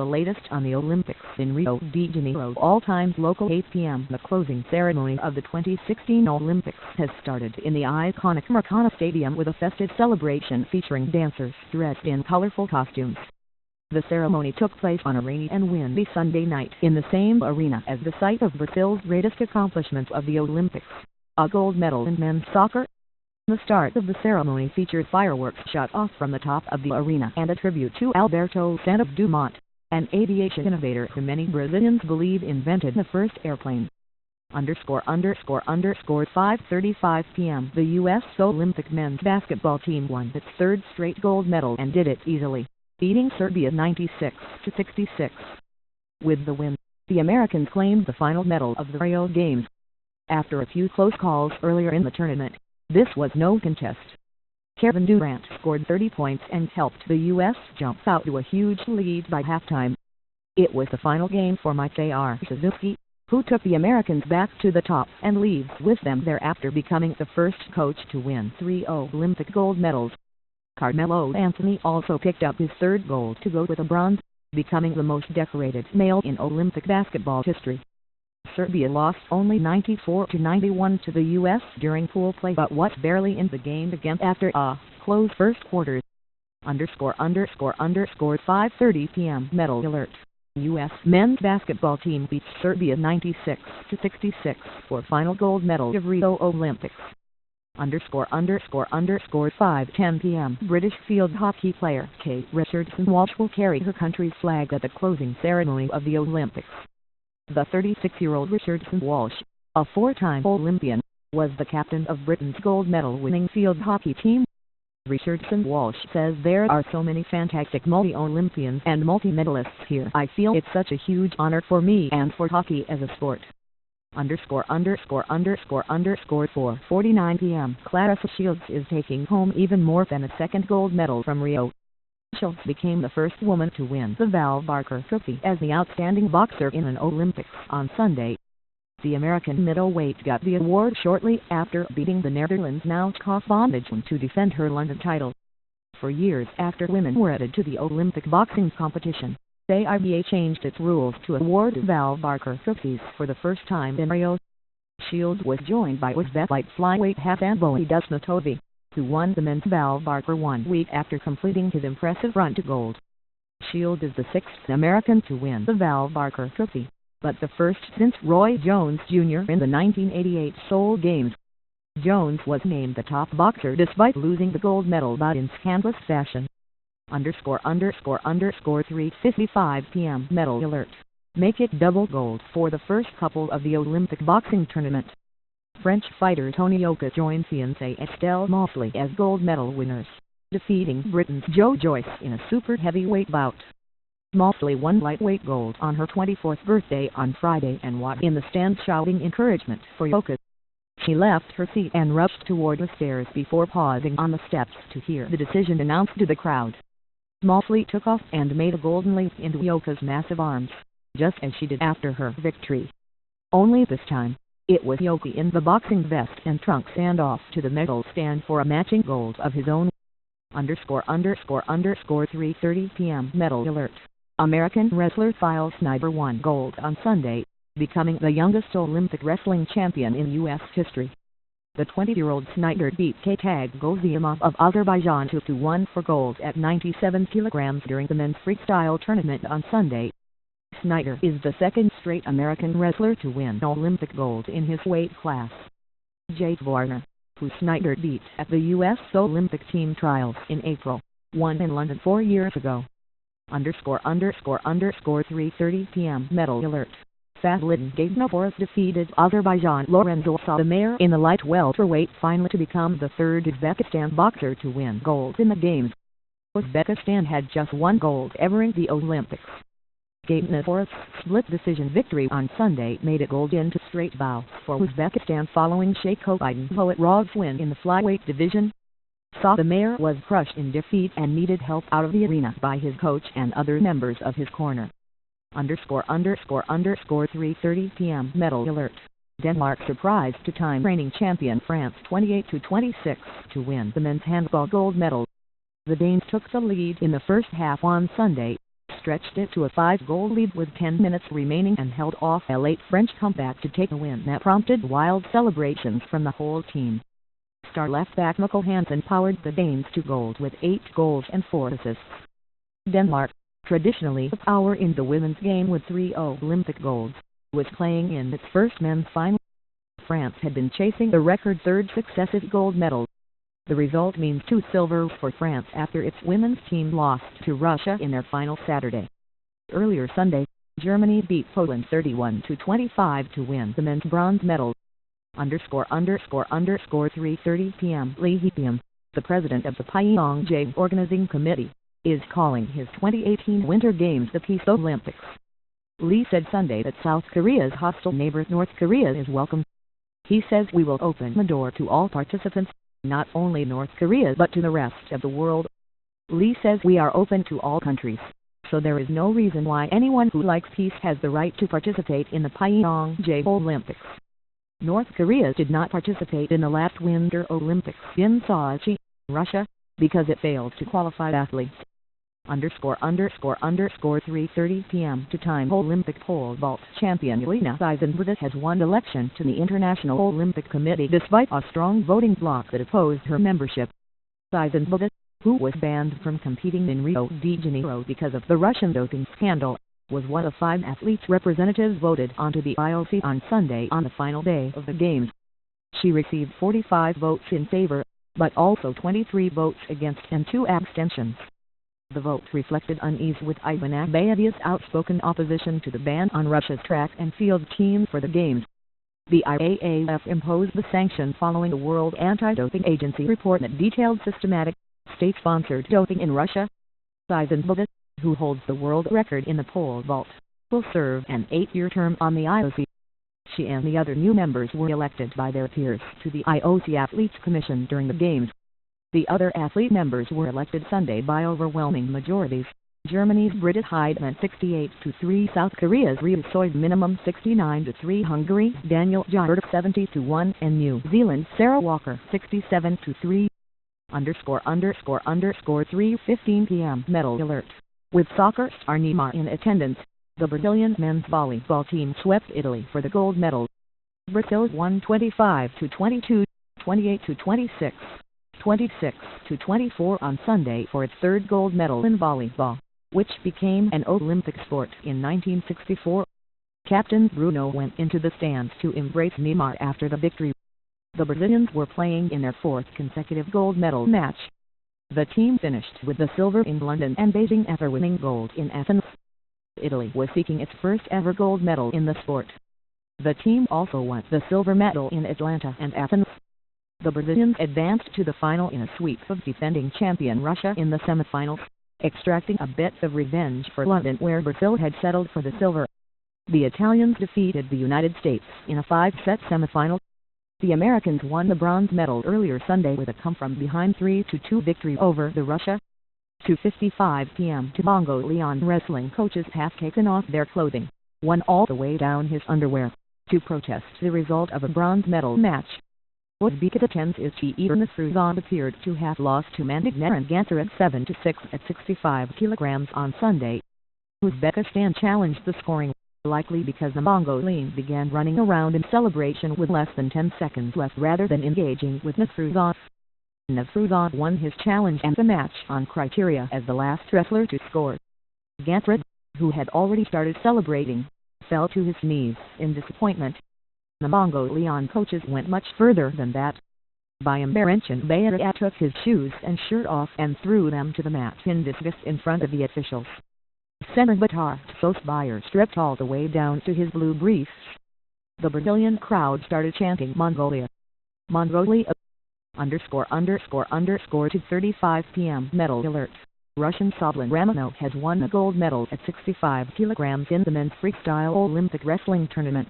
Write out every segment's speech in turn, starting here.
the latest on the Olympics in Rio de Janeiro. All times local 8 p.m. The closing ceremony of the 2016 Olympics has started in the iconic Maracana Stadium with a festive celebration featuring dancers dressed in colorful costumes. The ceremony took place on a rainy and windy Sunday night in the same arena as the site of Brazil's greatest accomplishment of the Olympics, a gold medal in men's soccer. The start of the ceremony featured fireworks shot off from the top of the arena and a tribute to Alberto Santos Dumont, an aviation innovator who many Brazilians believe invented the first airplane. ____5:35 p.m. The U.S. Olympic men's basketball team won its third straight gold medal and did it easily, beating Serbia 96-66. With the win, the Americans claimed the final medal of the Rio Games. After a few close calls earlier in the tournament, this was no contest. Kevin Durant scored 30 points and helped the U.S. jump out to a huge lead by halftime. It was the final game for Mike J.R. Suzuki, who took the Americans back to the top and leaves with them thereafter, becoming the first coach to win 3 Olympic gold medals. Carmelo Anthony also picked up his third gold to go with a bronze, becoming the most decorated male in Olympic basketball history. Serbia lost only 94-91 to the U.S. during pool play but was barely in the game again after a close first quarter. ____5:30 p.m. Medal alert. U.S. men's basketball team beats Serbia 96-66 for final gold medal of Rio Olympics. ____5:10 p.m. British field hockey player Kate Richardson Walsh will carry her country's flag at the closing ceremony of the Olympics. The 36-year-old Richardson Walsh, a four-time Olympian, was the captain of Britain's gold medal-winning field hockey team. Richardson Walsh says, "There are so many fantastic multi-Olympians and multi-medalists here. I feel it's such a huge honor for me and for hockey as a sport." _____4:49 p.m. Claressa Shields is taking home even more than a second gold medal from Rio. Shields became the first woman to win the Val Barker Trophy as the outstanding boxer in an Olympics on Sunday. The American middleweight got the award shortly after beating the Netherlands' Noutkoff Bondage to defend her London title. For years after women were added to the Olympic boxing competition, the IBA changed its rules to award Val Barker trophies for the first time in Rio. Shields was joined by Uzbek light flyweight Hasanboy Dusmatovi, who won the men's Val Barker 1 week after completing his impressive run to gold. Shields is the sixth American to win the Val Barker trophy, but the first since Roy Jones Jr. in the 1988 Seoul Games. Jones was named the top boxer despite losing the gold medal but in scandalous fashion. ____3:55 p.m. Medal alert. Make it double gold for the first couple of the Olympic boxing tournament. French fighter Tony Yoka joined fiancée Estelle Mosley as gold medal winners, defeating Britain's Joe Joyce in a super heavyweight bout. Mosley won lightweight gold on her 24th birthday on Friday and was in the stands shouting encouragement for Yoka. She left her seat and rushed toward the stairs before pausing on the steps to hear the decision announced to the crowd. Mosley took off and made a golden leap into Yoka's massive arms, just as she did after her victory. Only this time, it was Yoka in the boxing vest and trunks and off to the medal stand for a matching gold of his own. _____3:30 p.m. Medal alert. American wrestler Phil Snyder won gold on Sunday, becoming the youngest Olympic wrestling champion in U.S. history. The 20-year-old Snyder beat Katag Goziamov of Azerbaijan 2-1 for gold at 97 kilograms during the men's freestyle tournament on Sunday. Snyder is the second straight American wrestler to win Olympic gold in his weight class. Jake Varner, who Snyder beat at the U.S. Olympic team trials in April, won in London 4 years ago. ____3:30 p.m. Medal alert. Fazlidin Gaidnoporos defeated Azerbaijan Lorenzo Sotomayor in the light welterweight final to become the third Uzbekistan boxer to win gold in the Games. Uzbekistan had just one gold ever in the Olympics. Gaidnoporos' split decision victory on Sunday made it gold into straight bouts for Uzbekistan following Sheiko Aydinpoetrov's win in the flyweight division. Sotomayor was crushed in defeat and needed help out of the arena by his coach and other members of his corner. _____3:30 p.m. Medal alert. Denmark surprised two-time reigning champion France 28-26 to win the men's handball gold medal. The Danes took the lead in the first half on Sunday, stretched it to a 5-goal lead with 10 minutes remaining and held off a late French comeback to take a win that prompted wild celebrations from the whole team. Star left-back Mikkel Hansen powered the Danes to goals with 8 goals and 4 assists. Denmark, traditionally a power in the women's game with 3 Olympic goals, was playing in its first men's final. France had been chasing the record third successive gold medal. The result means 2 silvers for France after its women's team lost to Russia in their final Saturday. Earlier Sunday, Germany beat Poland 31-25 to win the men's bronze medal. 3:30 p.m. Lee Hee-pyem, the president of the Pyeongchang Organizing Committee, is calling his 2018 Winter Games the Peace Olympics. Lee said Sunday that South Korea's hostile neighbor North Korea is welcome. He says we will open the door to all participants, not only North Korea but to the rest of the world. Lee says we are open to all countries, so there is no reason why anyone who likes peace has the right to participate in the Pyeongchang Olympics. North Korea did not participate in the last Winter Olympics in Sochi, Russia, because it failed to qualify athletes. 3:30 p.m. to time Olympic pole vault champion Lena Seisenberg has won election to the International Olympic Committee despite a strong voting bloc that opposed her membership. Seisenberg, who was banned from competing in Rio de Janeiro because of the Russian doping scandal, was one of 5 athletes representatives voted onto the IOC on Sunday on the final day of the Games. She received 45 votes in favor, but also 23 votes against and 2 abstentions. The vote reflected unease with Ivan Agbayeva's outspoken opposition to the ban on Russia's track and field team for the Games. The IAAF imposed the sanction following the World Anti-Doping Agency report that detailed systematic, state-sponsored doping in Russia. Seisenberg, who holds the world record in the pole vault, will serve an 8-year term on the IOC. She and the other new members were elected by their peers to the IOC Athletes Commission during the Games. The other athlete members were elected Sunday by overwhelming majorities. Germany's Britta Heidemann 68-3, South Korea's Rhea Soy Minimum 69-3, Hungary Daniel Jard 70-1, and New Zealand's Sarah Walker 67-3. 3:15 p.m. Medal alert. With soccer star Neymar in attendance, the Brazilian men's volleyball team swept Italy for the gold medal. Brazil won 25-22, 28-26. 26-24 on Sunday for its third gold medal in volleyball, which became an Olympic sport in 1964. Captain Bruno went into the stands to embrace Neymar after the victory. The Brazilians were playing in their 4th consecutive gold medal match. The team finished with the silver in London and Beijing after winning gold in Athens. Italy was seeking its first ever gold medal in the sport. The team also won the silver medal in Atlanta and Athens. The Brazilians advanced to the final in a sweep of defending champion Russia in the semifinals, extracting a bit of revenge for London where Brazil had settled for the silver. The Italians defeated the United States in a 5-set semifinal. The Americans won the bronze medal earlier Sunday with a come-from-behind 3-2 victory over the Russia. 2:55 p.m. to Mongolian wrestling coaches have taken off their clothing, one all the way down his underwear, to protest the result of a bronze medal match. Uzbekistan's Ischier Nafruzan appeared to have lost to Mandik Narangantara 7-6 at 65 kilograms on Sunday. Uzbekistan challenged the scoring, likely because the Mongolian began running around in celebration with less than 10 seconds left rather than engaging with Nafruzan. Nafruzan won his challenge and the match on criteria as the last wrestler to score. Gantara, who had already started celebrating, fell to his knees in disappointment. The Mongolian coaches went much further than that. Bayambaranchan Bayara took his shoes and shirt off and threw them to the mat in disgust in front of the officials. Center Batar Sosbayer stripped all the way down to his blue briefs. The Brazilian crowd started chanting Mongolia. Mongolia! To 35 p.m. Medal alert. Russian Soblin Ramonov has won a gold medal at 65 kilograms in the men's freestyle Olympic wrestling tournament.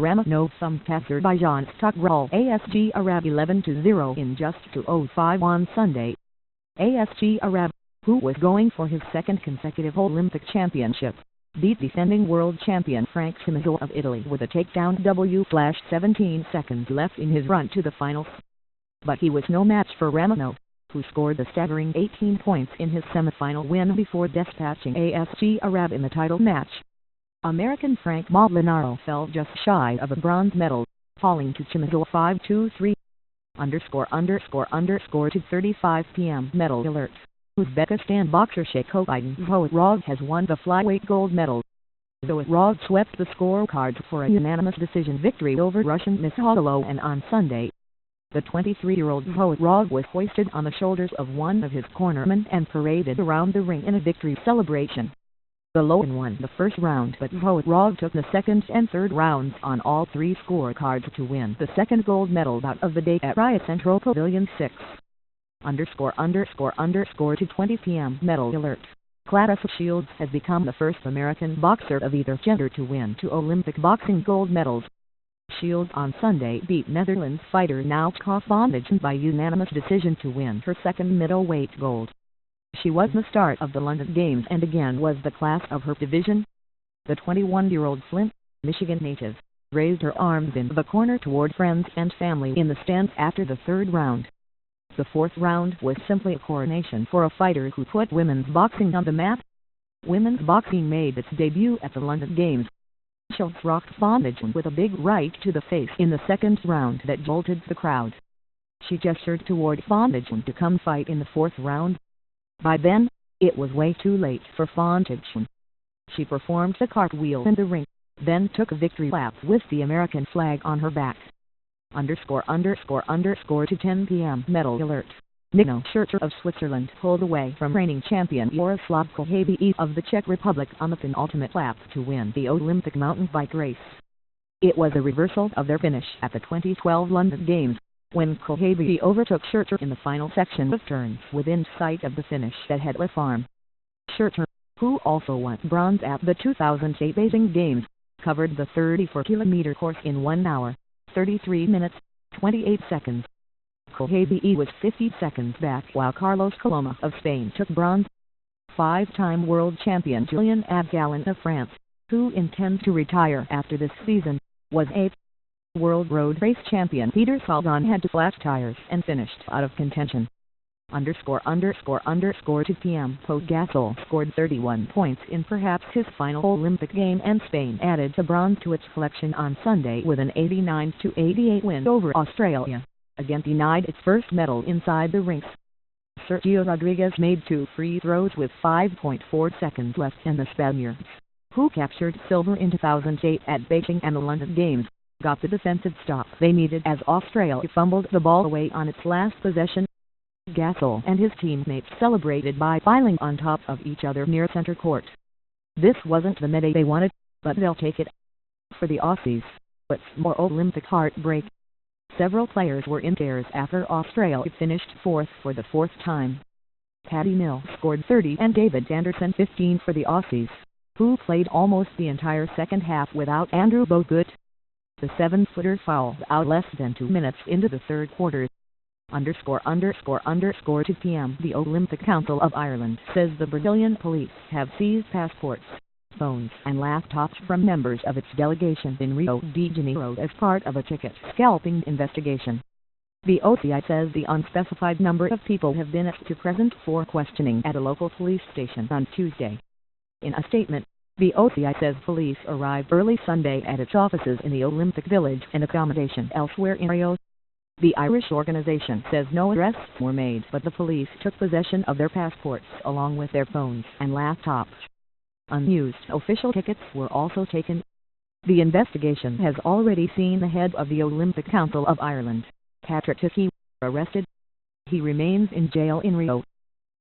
Ramonov thumped Azerbaijan's Tugral ASG Arab 11-0 in just 2:05 on Sunday. ASG Arab, who was going for his 2nd consecutive Olympic championship, beat defending world champion Frank Cimazzo of Italy with a takedown W/17 seconds left in his run to the finals. But he was no match for Ramonov, who scored a staggering 18 points in his semifinal win before dispatching ASG Arab in the title match. American Frank Molinaro fell just shy of a bronze medal, falling to Chimidol 5-2-3. To 35 p.m. medal alert. Uzbekistan boxer Shaykhobiddin Zohorov has won the flyweight gold medal. Zohorov swept the scorecards for a unanimous decision victory over Russian Miskhailovan on Sunday. The 23-year-old Zohorov was hoisted on the shoulders of one of his cornermen and paraded around the ring in a victory celebration. Golovin won the first round, but Zohorov took the second and third rounds on all three scorecards to win the second gold medal bout of the day at Rio Central Pavilion 6. To 20 p.m. medal alert. Claressa Shields has become the first American boxer of either gender to win two Olympic boxing gold medals. Shields on Sunday beat Netherlands fighter Nouska van Dijven by unanimous decision to win her second middleweight gold. She was the star of the London Games and again was the class of her division. The 21-year-old Flint, Michigan native, raised her arms in the corner toward friends and family in the stands after the third round. The fourth round was simply a coronation for a fighter who put women's boxing on the map. Women's boxing made its debut at the London Games. Shields rocked van Dijven with a big right to the face in the second round that jolted the crowd. She gestured toward van Dijven to come fight in the fourth round. By then, it was way too late for van Dijven. She performed the cartwheel in the ring, then took a victory lap with the American flag on her back. To 10 p.m. medal alert. Nino Schurter of Switzerland pulled away from reigning champion Jaroslav Kohlhebi of the Czech Republic on the penultimate lap to win the Olympic mountain bike race. It was a reversal of their finish at the 2012 London Games, when Kohlhebi overtook Schurter in the final section of turns within sight of the finish at Headley Farm. Schurter, who also won bronze at the 2008 Beijing Games, covered the 34-kilometer course in 1 hour, 33 minutes, 28 seconds. Kohlhebi was 50 seconds back while Carlos Coloma of Spain took bronze. Five-time world champion Julien Abgalin of France, who intends to retire after this season, was eighth. World road race champion Peter Sagan had to flat tires and finished out of contention. To p.m. Pau Gasol scored 31 points in perhaps his final Olympic game and Spain added the bronze to its collection on Sunday with an 89-88 win over Australia, again denied its first medal inside the rinks. Sergio Rodriguez made two free throws with 5.4 seconds left and the Spaniards, who captured silver in 2008 at Beijing and the London Games, got the defensive stop they needed as Australia fumbled the ball away on its last possession. Gasol and his teammates celebrated by piling on top of each other near center court. This wasn't the medal they wanted, but they'll take it. For the Aussies, what's more Olympic heartbreak? Several players were in tears after Australia finished fourth for the fourth time. Paddy Mills scored 30 and David Anderson 15 for the Aussies, who played almost the entire second half without Andrew Bogut. The 7-footer fouled out less than 2 minutes into the third quarter. To p.m. The Olympic Council of Ireland says the Brazilian police have seized passports, phones and laptops from members of its delegation in Rio de Janeiro as part of a ticket scalping investigation. The OCI says the unspecified number of people have been asked to present for questioning at a local police station on Tuesday. In a statement, the OCI says police arrived early Sunday at its offices in the Olympic Village and accommodation elsewhere in Rio. The Irish organization says no arrests were made, but the police took possession of their passports along with their phones and laptops. Unused official tickets were also taken. The investigation has already seen the head of the Olympic Council of Ireland, Patrick Tuckey, arrested. He remains in jail in Rio.